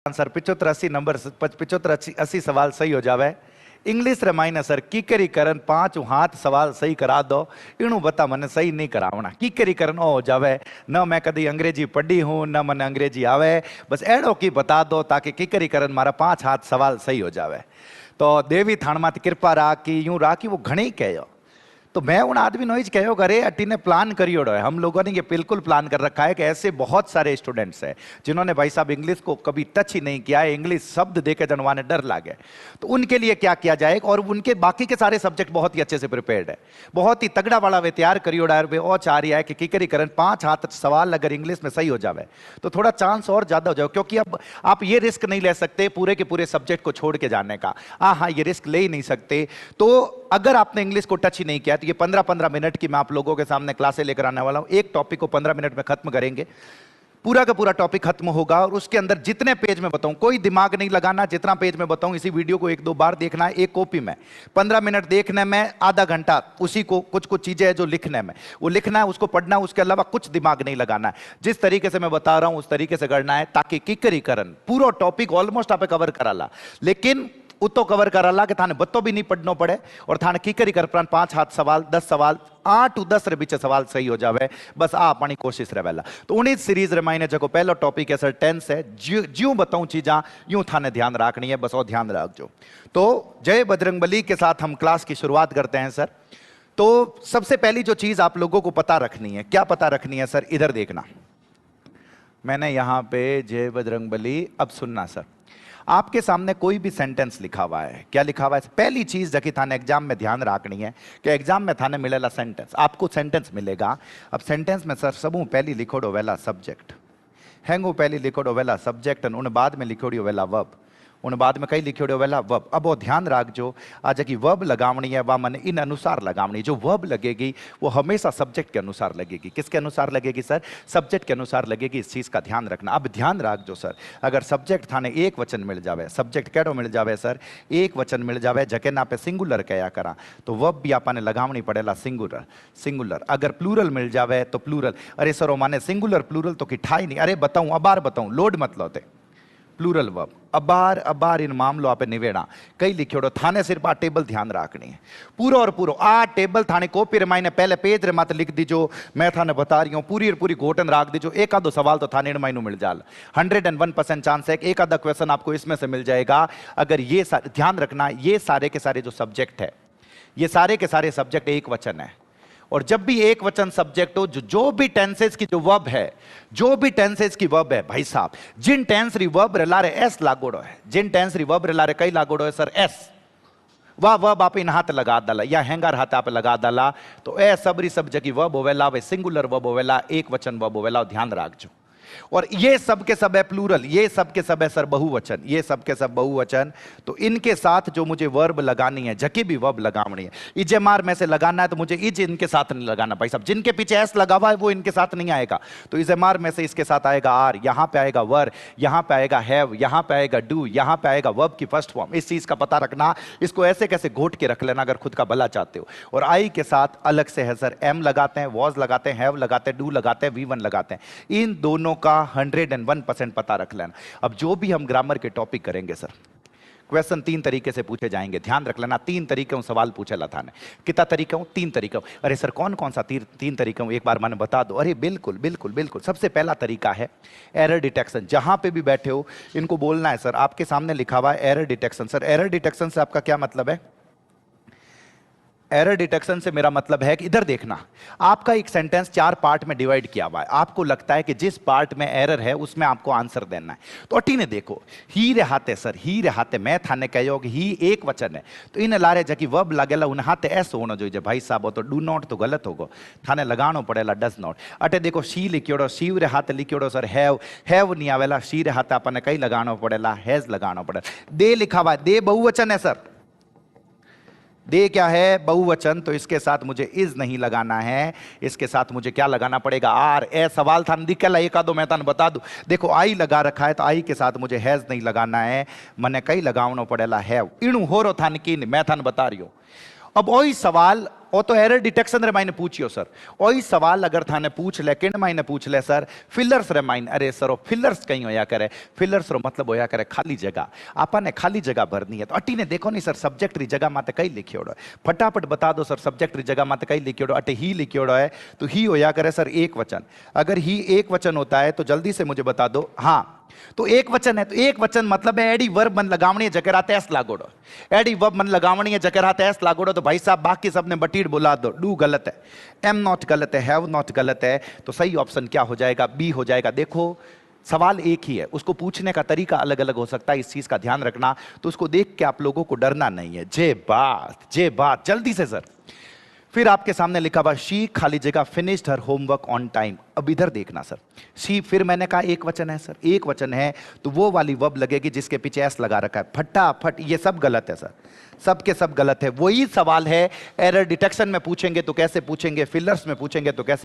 Answer 75-80 number 75-80 सवाल सही हो जावे। इंग्लिश रमाइने सर कीकरी करन 5 हाथ सवाल सही करा दो। इणु बता मने सही नहीं करावना। कीकरी करन ओ हो जावे। न मैं कदी अंग्रेजी पढ़ी हूं न मने अंग्रेजी आवे। बस एड़ो की बता दो ताकि कीकरी करन मारा 5 हाथ सवाल सही हो जावे। तो देवी थान मां कृपा राखी यूं राखी वो घणी कहो। तो मैं उन आदमी नो कहो अरे अटी ने प्लान करियोड़ो है। हम लोगों ने ये बिल्कुल प्लान कर रखा है कि ऐसे बहुत सारे स्टूडेंट्स हैं जिन्होंने भाई साहब इंग्लिश को कभी टच ही नहीं किया है, इंग्लिश शब्द देके जनवाने डर लागे। तो उनके लिए क्या किया जाए, और उनके बाकी के सारे सब्जेक्ट बहुत ही अच्छे से प्रिपेयर्ड है, बहुत ही तगड़ा वाला वे तैयार करियोड़ा है। और चाह रही है कि कीकरी करन 5 हाथ सवाल अगर इंग्लिश में सही हो जाए तो थोड़ा चांस और ज्यादा हो जाए, क्योंकि अब आप ये रिस्क नहीं ले सकते पूरे के पूरे सब्जेक्ट को छोड़ के जाने का। हाँ, ये रिस्क ले ही नहीं सकते। तो अगर आपने इंग्लिश को टच ही नहीं किया तो ये 15-15 मिनट की मैं आप लोगों के सामने क्लासें लेकर आने वाला हूं। एक टॉपिक को 15 मिनट में खत्म करेंगे, पूरा का पूरा टॉपिक खत्म होगा। और उसके अंदर जितने पेज में बताऊं, कोई दिमाग नहीं लगाना, जितना पेज में बताऊं इसी वीडियो को 1-2 बार देखना है। एक कॉपी में 15 मिनट देखने में, आधा घंटा उसी को कुछ कुछ चीजें हैं जो लिखने में, वो लिखना है, उसको पढ़ना है, उसके अलावा कुछ दिमाग नहीं लगाना है। जिस तरीके से मैं बता रहा हूं उस तरीके से करना है, ताकि कीकरी करन पूरा टॉपिक ऑलमोस्ट आप कवर कराला। लेकिन उतो कवर कराला कि थाने बत्तो भी नहीं पढ़नो पड़े, और थाने कीकरी कर 5 हाथ सवाल 10 सवाल 8 उ 10 रे बीच सवाल सही हो जावे। बस आ अपनी कोशिश रहेला। तो उन्हीं सीरीज रमाइने जो पहला टॉपिक है सर टेंस है। ज्यों बताऊं चीजा यूं थाने ध्यान रखनी है, बस और ध्यान रखजो। तो जय बजरंगबली के साथ हम क्लास की शुरुआत करते हैं सर। तो सबसे पहली जो चीज आप लोगों को पता रखनी है, क्या पता रखनी है सर, इधर देखना। मैंने यहां पे जय बजरंगबली, अब सुनना सर। आपके सामने कोई भी सेंटेंस लिखा हुआ है, क्या लिखा हुआ है? पहली चीज जबकि थाने एग्जाम में ध्यान रखनी है कि एग्जाम में थाने मिलेला सेंटेंस, आपको सेंटेंस मिलेगा। अब सेंटेंस में सर सबू पहली लिखोड़ो वेला सब्जेक्ट, हैंगो पहली लिखोड़ो वेला सब्जेक्ट, उन बाद में लिखोड़ियो वेला वर्ब, उन बाद में कई लिखोड़ियो वेला वर्ब। अब वो ध्यान रखजो, आज की वर्ब लगावनी है वह मन इन अनुसार लगावनी। जो वर्ब लगेगी वो हमेशा सब्जेक्ट के अनुसार लगेगी। किसके अनुसार लगेगी सर? सब्जेक्ट के अनुसार लगेगी। इस चीज का ध्यान रखना। अब ध्यान रखजो सर, अगर सब्जेक्ट थाने एक वचन मिल जावे, सब्जेक्ट केड़ो मिल जावे सर? एक वचन मिल जावे, जके ना पे सिंगुलर कया करा, तो वर्ब भी आपने लगावनी पड़ेला सिंगुलर सिंगुलर। अगर प्लूरल मिल जावे तो प्लूरल। अरे सर माने सिंगुलर प्लूरल तो किठाई नहीं। अरे बताऊं, अबार बताऊं, लोड मत लोते, प्लूरल वर्ब अबार अबार इन मामलो आपे निवेड़ा कई लिखियोड़ो। थाने सिर्फ आ टेबल ध्यान रखनी है, पूरो और पूरो आ टेबल थाने कॉपी रमाइने पहले पेज रे मत लिख दीजो। मैं थाने बता रही हूं पूरी और पूरी घोटन रख दीजो। एक आधो सवाल तो थाने माइनो मिल जाल, 101% चांस है एक आधा क्वेश्चन आपको इसमें से मिल जाएगा। अगर ये ध्यान रखना, ये सारे के सारे जो सब्जेक्ट है, ये सारे के सारे सब्जेक्ट एक वचन है। और जब भी एक वचन सब्जेक्ट हो, जो भी टेंसेस की जो वर्ब है, जो भी टेंसेस की वर्ब है भाई साहब, जिन टेंस री वर्ब रे लारे एस लागोड़ो है, जिन टेंस री वर्ब रे लारे कई लागोड़ो है सर? एस। वह वर्ब आप इन हाथ लगा डाला या हैंगर हाथ आप लगा डाला तो ए सबरी सब जगह वर्ब होवेला, वे सिंगुलर वर्ब होवेला, एक वचन वर्ब होवेला। ध्यान रखजो। और ये सब के सब है प्लूरल, ये सब के सब है सर बहुवचन, ये सब के सब बहुवचन। तो इनके साथ जो मुझे वर्ब लगानी है, जकी भी वर्ब लगावनी है, इजेमार में से लगाना है तो मुझे इज इनके साथ नहीं लगाना भाई साहब। जिनके पीछे एस लगा हुआ है वो इनके साथ नहीं आएगा। तो इजेमार में से इसके साथ आएगा आर, यहां पे आएगा वर, यहां पे आएगा हैव, यहां पे आएगा डू, यहां पे आएगा वर्ब की फर्स्ट फॉर्म। इस चीज का पता रखना, इसको ऐसे कैसे घोट के रख लेना अगर खुद का भला चाहते हो। और आई के साथ अलग से है सर, एम लगाते हैं, वॉज लगाते हैं, हैव लगाते हैं, डू लगाते हैं, वी1 लगाते हैं। इन दोनों का 101% पता रख लेना। अब जो भी हम ग्रामर के टॉपिक करेंगे सर, क्वेश्चन 3 तरीके से पूछे जाएंगे। ध्यान रख लेना, 3 तरीके सवाल पूछे ला था। कितना तरीका हूं? 3 तरीका। अरे सर कौन कौन सा 3 तरीका हूं, एक बार मैंने बता दो। अरे बिल्कुल बिल्कुल बिल्कुल। सबसे पहला तरीका है एरर डिटेक्शन। जहां पे भी बैठे हो इनको बोलना है सर। आपके सामने लिखा हुआ है error detection. Sir error detection से आपका क्या मतलब है? एरर डिटेक्शन से मेरा मतलब है कि इधर देखना, आपका एक सेंटेंस 4 पार्ट में डिवाइड किया हुआ है। आपको लगता है कि जिस पार्ट में एरर है उसमें आपको आंसर देना है। तो अटी ने देखो, ही रहाते सर, ही रहाते मैं थाने कहो कि ही एक वचन है, तो इन लारे जकी वर्ब लागेला उन हाथे एस होना चाहिए भाई साहब। तो डू नॉट तो गलत होगो, थाने लगानो पड़ेला डज नॉट। अटे देखो शी लिखियोड़ो, शी रे हाथे लिखियोड़ो सर हैव, हैव नहीं आवेला, शी रे हाथे अपने कई लगानो पड़ेला, हैज लगानो पड़ेला। दे लिखा हुआ है, दे बहुवचन है सर, दे क्या है? बहुवचन। तो इसके साथ मुझे इज नहीं लगाना है, इसके साथ मुझे क्या लगाना पड़ेगा? आर। ए सवाल था दिखेला एक आधो मैं तान बता दूं। देखो आई लगा रखा है तो आई के साथ मुझे हैज नहीं लगाना है, मने कई लगावनो पड़ेला हैव। इणु होरो थान कीन मैं थान बता रही हूं। अब वही सवाल ओ तो एरर डिटेक्शन रे मायने पूछियो सर, वही सवाल अगर थाने पूछ ले किन मायने पूछ ले सर फिलर्स रे मायने, अरे सर वो फिलर्स कहीं होया करे, फिलर्स रो मतलब होया करे खाली जगह, आपने खाली जगह भरनी है। तो अटी ने देखो नहीं सर सब्जेक्ट री जगह माते कई लिखियोड़ो है, फटाफट बता दो सर सब्जेक्ट री जगह माते कई लिखियोड़ो, अटे ही लिखियोड़ो है तो ही होया करे सर एक वचन, अगर ही एक वचन होता है तो जल्दी से मुझे बता दो। हाँ तो एक वचन है, तो एक वचन मतलब है एडी वर्ब मन लगावणी है जकरा तेस लागोड़ो, एडी वर्ब मन लगावणी है जकरा तेस लागोड़ो। तो भाई साहब बाकी सबने बटीड बुला दो, डू गलत है, एम नॉट गलत है, हैव नॉट गलत है, तो सही ऑप्शन क्या हो जाएगा, बी हो जाएगा। देखो सवाल एक ही है, उसको पूछने का तरीका अलग अलग हो सकता है, इस चीज का ध्यान रखना। तो उसको देख के आप लोगों को डरना नहीं है। जे बात जल्दी से सर। फिर आपके सामने लिखा हुआ शी खाली जगह finished her homework on time. अब इधर देखना सर, शी फिर मैंने कहा एक वचन है सर, एक वचन है तो वो वाली वर्ब लगेगी जिसके पीछे एस लगा रखा है, फटाफट। ये सब गलत है सर, सब के सब गलत है। वही सवाल है एरर डिटेक्शन में पूछेंगे तो कैसे पूछेंगे, फिलर्स में पूछेंगे तो कैसे